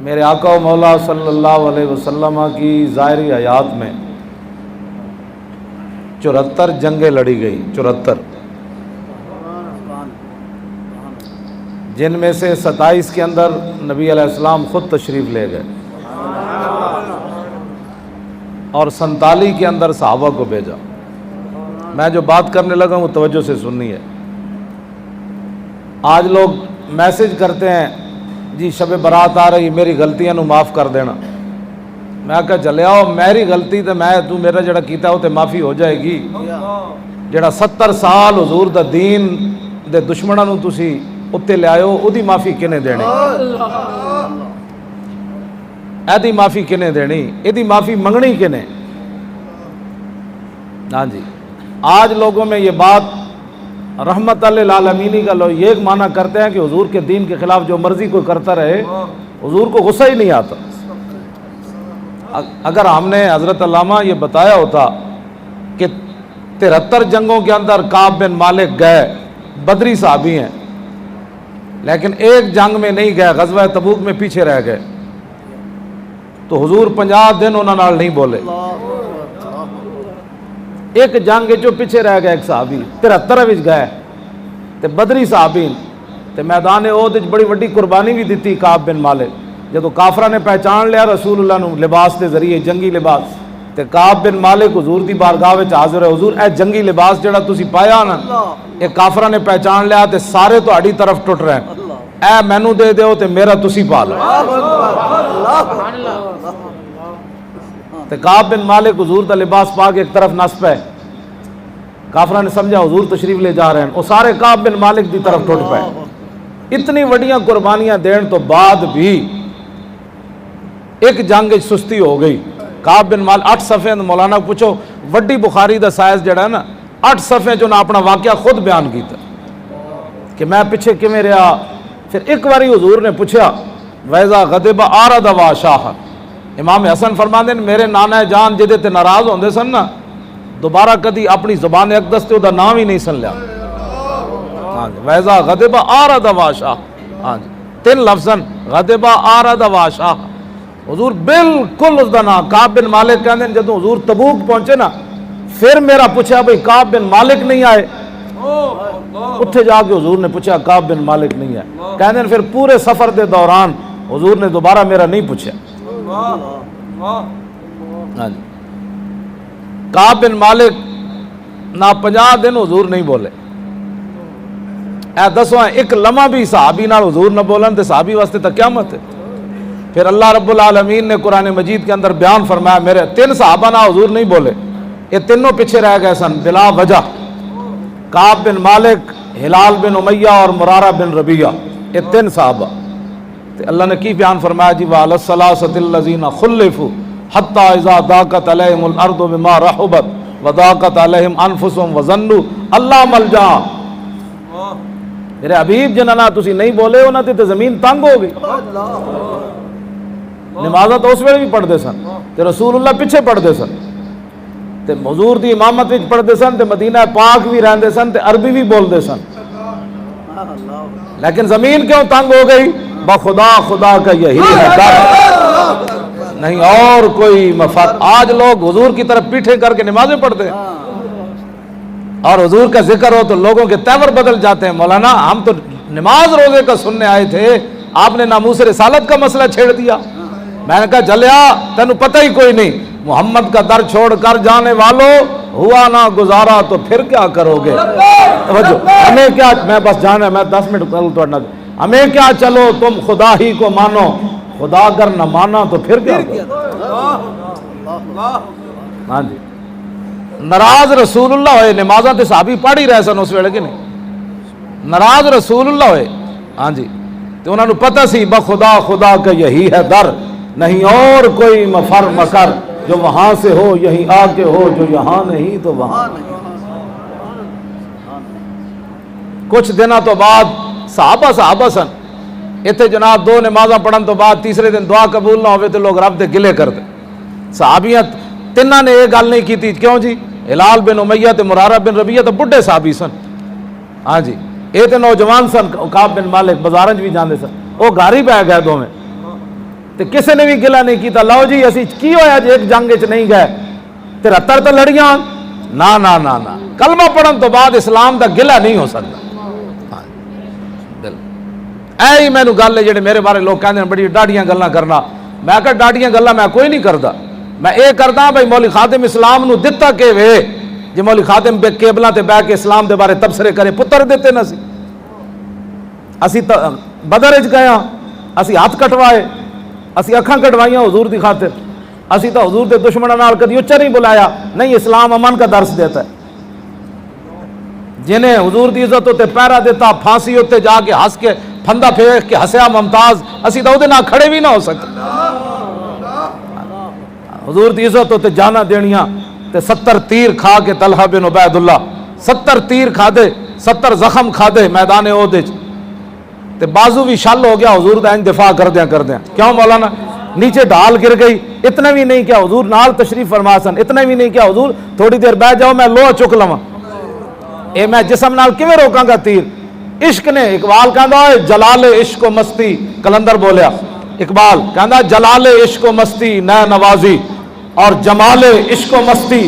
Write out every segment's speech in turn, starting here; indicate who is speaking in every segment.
Speaker 1: میرے آقا و مولا صلی اللہ علیہ وسلم کی ظاہری حیات میں 74 جنگیں لڑی گئی، 74، جن میں سے 27 کے اندر نبی علیہ السلام خود تشریف لے گئے اور 47 کے اندر صحابہ کو بھیجا۔ میں جو بات کرنے لگا وہ توجہ سے سننی ہے۔ آج لوگ میسج کرتے ہیں جی شب برات آ رہی، میری غلطیاں نو معاف کر دینا۔ میں کہا چلے آؤ، میری غلطی تے میں تو میرا جڑا کیتا وہ تے معافی ہو جائے گی۔ جڑا 70 سال حضور دا دین دے دشمناں نو تسی اتنے لے آئے ہو، او دی معافی کنے دینی؟ اے دی معافی کنے دینی؟ اے دی معافی منگنی کنے؟ ہاں جی، آج لوگوں میں یہ بات رحمت للعالمین کا لوگ یہ معنی کرتے ہیں کہ حضور کے دین کے خلاف جو مرضی کوئی کرتا رہے، حضور کو غصہ ہی نہیں آتا۔ اگر ہم نے حضرت علامہ یہ بتایا ہوتا کہ 73 جنگوں کے اندر کعب بن مالک گئے، بدری صحابی ہیں، لیکن ایک جنگ میں نہیں گئے، غزوہ تبوک میں پیچھے رہ گئے، تو حضور 50 دن انہوں نال نہیں بولے۔ ایک جنگ جو پیچھے رہ گئے ایک صحابی، 73 وچ گئے تے بدری صحابی تے میدان احد وچ بڑی وڈی قربانی بھی دیتی کعب بن مالک۔ جدو کافرہ نے پہچان لیا رسول اللہ نو لباس کے ذریعے، جنگی لباس، تے کعب بن مالک حضور دی بارگاہ وچ حاضر ہے، حضور اے جنگی لباس جڑا تسی پایا نا، اے کافرہ نے پہچان لیا تے سارے تہاڈی طرف ٹٹ رہے ہیں، اے مینوں دے دیو تے میرا تسی پا لو۔ تے کعب بن مالک حضور دا لباس پا کے ایک طرف نس پے، کافرہ نے سمجھا حضور تشریف لے جا رہے ہیں، وہ سارے کعب بن مالک دی طرف ٹوٹ پے۔ اتنی وڈیاں قربانیاں دین تو بعد بھی ایک جنگ سستی ہو گئی۔ کعب بن مالک 8 صفحے مولانا پوچھو، وڈی بخاری دا سائز جڑا ہے نا، 8 صفحے جو نا اپنا واقعہ خود بیان کیتا کہ میں پیچھے کیویں رہا۔ پھر ایک باری حضور نے پوچھا وَإِذَا غَضِبَ أَعْرَضَ وَأَشَاحَ، امام حسن فرماندے نے میرے نانا جان جدے تے ناراض ہوندے سن نا، دوبارہ کدی اپنی زبان اقدس تے دا نام ہی نہیں سن لیا۔ ہاں جی، وَإِذَا غَضِبَ أَعْرَضَ وَأَشَاحَ، ہاں جی 3 لفظاً غَضِبَ أَعْرَضَ وَأَشَاحَ۔ حضور بالکل اس دا نام کعب بن مالک کہندے نے جدوں حضور تبوک پہنچے نا، پھر میرا پوچھا بھئی کعب بن مالک نہیں آئے؟ اتھے جا کے حضور نے پوچھا کعب بن مالک نہیں آئے، کہندے نے پھر پورے سفر دے دوران حضور نے دوبارہ میرا نہیں پوچھا۔ ہاں جی، کعب بن مالک نہ 50 دن حضور نہیں بولے۔ اے دسواں ایک لمحہ بھی صحابی نال حضور نہ بولن تے صحابی واسطے تا قیامت ہے۔ پھر اللہ رب العالمین نے قرآن مجید کے اندر بیان فرمایا میرے 3 صحابہ نہ حضور نہیں بولے، یہ تینوں پیچھے رہ گئے سن بلا وجہ، کعب بن مالک، ہلال بن امیہ اور مرارہ بن ربیعہ، یہ 3 صحابہ۔ اللہ نے کی بیان فرمایا جی وَعَلَى الثَّلَاثَةِ الَّذِينَ خُلِّفُوا حَتَّى إِذَا ضَاقَتْ عَلَيْهِمُ الْأَرْضُ بِمَا رَحُبَتْ وَضَاقَتْ عَلَيْهِمْ أَنفُسُهُمْ وَظَنُّوا أَلَّا مَلْجَأَ۔ میرے حبیب جنہاں تسی نہیں بولے انہاں تے زمین تنگ ہو گئی۔ نمازاں تو اس ویلے بھی پڑھتے سن کہ رسول اللہ پیچھے پڑھتے سن تے حضور دی امامت وچ پڑھتے سن تے مدینہ پاک بھی رہندے سن تے عربی بھی بولتے سن، لیکن زمین کیوں تنگ ہو گئی؟ بخدا خدا کا یہی ہے ڈر، نہیں اور کوئی مفاد۔ آج لوگ حضور کی طرف پیٹھے کر کے نمازیں پڑھتے ہیں اور حضور کا ذکر ہو تو لوگوں کے تیور بدل جاتے ہیں۔ مولانا ہم تو نماز روزے کا سننے آئے تھے، آپ نے ناموس رسالت کا مسئلہ چھیڑ دیا۔ میں نے کہا جلیا تینوں پتہ ہی کوئی نہیں، محمد کا در چھوڑ کر جانے والوں ہوا نہ گزارا تو پھر کیا کرو گے؟ ہمیں کیا، میں بس جانا ہے، میں 10 منٹ توڑنا، ہمیں کیا چلو تم خدا ہی کو مانو، خدا اگر نہ مانا تو پھر کیا کرو؟ ہاں جی، ناراض رسول اللہ ہوئے، نمازاں تے صحابی پڑھ ہی رہے سن اس ویلے کہ نہیں، ناراض رسول اللہ ہوئے، ہاں جی، تو انہوں نے پتہ سی بخدا خدا کا یہی ہے در، نہیں اور کوئی مفر مکر، جو وہاں سے ہو یہیں آ کے ہو، جو یہاں نہیں تو وہاں نہیں۔ کچھ دنوں تو بعد صحابہ سن اتنے جناب 2 نمازاں پڑھن تو بعد تیسرے دن دعا قبول نہ ہوئے تو لوگ رب دے گلے کرتے۔ صحابیاں 3 نے یہ گل نہیں کی تھی، کیوں جی؟ ہلال بن امیہ تے مرارہ بن ربیعہ تو بڈھے صحابی سن، ہاں جی، یہ تو نوجوان سن۔ کعب بن مالک بازارں بھی جاندے سن، وہ گھر ہی پہ گئے 2 میں تے کسی نے بھی گلا نہیں کیتا لو جی اسی کی ہویا جی ایک جنگ چ نہیں گئے 73 تو لڑیاں نا نا نا نا کلمہ پڑھن تو بعد اسلام دا گلا نہیں ہو سکتا دل اے ہی مینوں گل ہے جڑے میرے بارے لوگ کہندے بڑی ڈاڈیاں گلاں کرنا میں کہ ڈاڈیاں گلاں میں کوئی نہیں کردا میں اے کردا بھائی مولوی خادم اسلام نو دتا کہ وے جی مولوی خادم بے کیبلاں تے بیٹھ کے اسلام دے بارے تبصرے کرے پتر دیتے نہ سی اسی بدر وچ گئے ہاں اسی ہاتھ کٹوائے اسی اکھاں کٹوائیاں حضور دی خاطر اسی تو حضور دے دشمنوں نال کدی اچا نہیں بلایا نہیں اسلام امن کا درس دیتا ہے جنہیں حضور دی عزت ہوتے پیرا دیتا پھانسی ہوتے جا کے ہنس کے پھندا پھینک کے ہسیا ممتاز اسی تو نہ کھڑے بھی نہ ہو سکتے حضور دی عزت ہوتے جانا دینیاں تے 70 تیر کھا کے طلحہ بن عبید اللہ 70 تیر کھا دے 70 زخم کھا دے میدان عہد تے بازو بھی شل ہو گیا حضور دا دفاع کر دیا کیوں مولانا نیچے ڈھال گر گئی اتنا بھی نہیں کیا حضور نال تشریف فرما سن اتنا بھی نہیں کیا حضور تھوڑی دیر بیٹھ جاؤ میں لوہ چک لواں اے میں جسم نال کیویں روکاں گا تیر عشق نے اقبال کہندا ہے جلال عشق و مستی کلندر بولیا اقبال کہندا جلال عشق و مستی نہ نوازی اور جمال عشق و مستی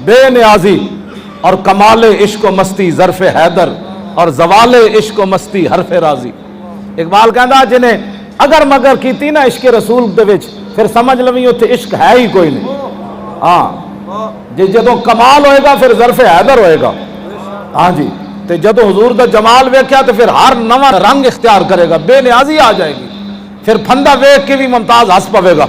Speaker 1: بے نیازی اور کمال عشق و مستی ظرف حیدر اور زوال عشق و مستی حرف راضی اقبال کہندا جنہیں اگر مگر کیتی نا عشق رسول دے وچ پھر سمجھ لویں اوتھے عشق ہے ہی کوئی نہیں ہاں جی جدوں کمال ہوئے گا پھر ظرف حیدر ہوئے گا ہاں جی تے جدوں حضور دا جمال ویکھیا تو پھر ہر نواں رنگ اختیار کرے گا بے نیازی آ جائے گی پھر پھندا ویکھ کے بھی ممتاز ہس پوے گا